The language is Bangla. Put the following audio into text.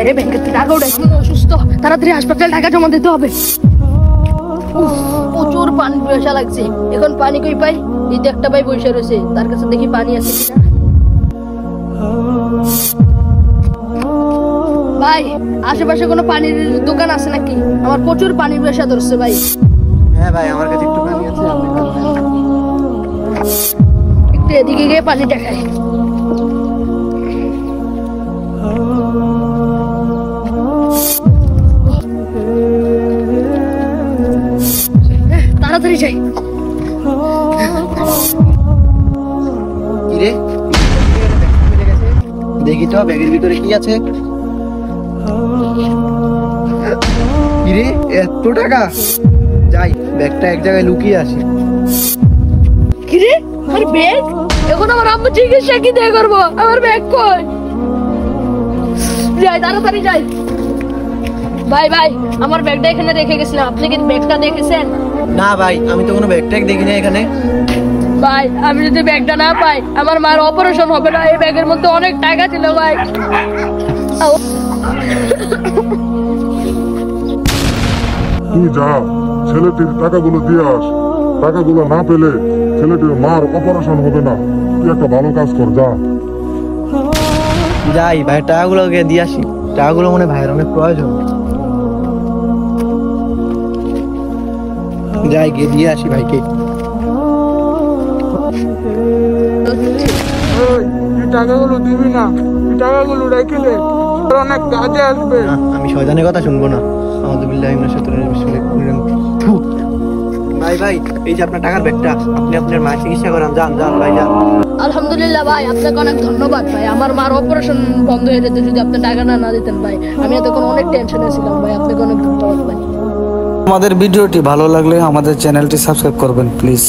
আরে ব্যাংকে টাকা উঠাই, অসুস্থ, তাড়াতাড়ি হাসপাতালে টাকা জমা দিতে হবে। প্রচুর পানি পিয়াসা লাগছে, এখন পানি কই পাই? এই তো একটা ভাই বসে রয়েছে, তার কাছে দেখি পানি আছে কিনা। ভাই আশেপাশে কোনো পানির দোকান আছে নাকি? আমার প্রচুর পানি পিয়াসা ধরছে ভাই। হ্যাঁ ভাই, আমার কাছে একটু পানি আছে, একটু এদিকে গিয়ে পানিটা খাই। তাড়াতাড়ি যাই। কিরে দেখি তো ব্যাগের ভিতরে কি আছে। কিরে এত টাকা! যাই ব্যাগটা এক জায়গায় লুকিয়ে আসি। কিরে আমার ব্যাগ? এখন আমার আম্মু চিকিৎসা কি দিয়ে করবো? আমার ব্যাগ কই? যাই তাড়াতাড়ি যাই। ভাই ভাই, আমার ব্যাগটা এখানে রেখে গেছিলাম, আপনি কি ব্যাগটা দেখেছেন? না ভাই, আমি তো কোনো ব্যাগ ট্যাগ দেখি না এখানে। ভাই আমি যদি ব্যাগটা না পাই, আমার মার অপারেশন হবে না। এই ব্যাগের মধ্যে অনেক টাকা ছিল ভাই। তুই যা, ছেলেটির টাকাগুলো দিয়ে আস। টাকাগুলো না পেলে ছেলেটির মার অপারেশন হবে না। তুই একটা ভালো কাজ কর, যা। যাই ভাই, টাকাগুলোকে দিয়ে আসি। টাকাগুলো মনে ভাইয়ের অনেক প্রয়োজন। যাই গিয়ে দিয়ে আসি ভাইকে। টাকাগুলো দিবি না, টাকাগুলো রেখে দে, অনেক কাজে আসবে। আমি শয়তানের কথা শুনবো না। ভাই ভাই, এই যে আপনার টাকার ব্যাগটা, আপনি আপনার মায়ের চিকিৎসা করান। যান যান ভাই যান। আলহামদুলিল্লাহ ভাই, আপনাকে অনেক ধন্যবাদ ভাই। আমার মার অপারেশন বন্ধ হয়ে যেত যদি আপনি টাকা না দিতেন ভাই। আমি এতক্ষণ অনেক টেনশনে ছিলাম ভাই, আপনাকে অনেক ধন্যবাদ ভাই। আমাদের ভিডিওটি ভালো লাগলে আমাদের চ্যানেলটি সাবস্ক্রাইব করবেন প্লিজ।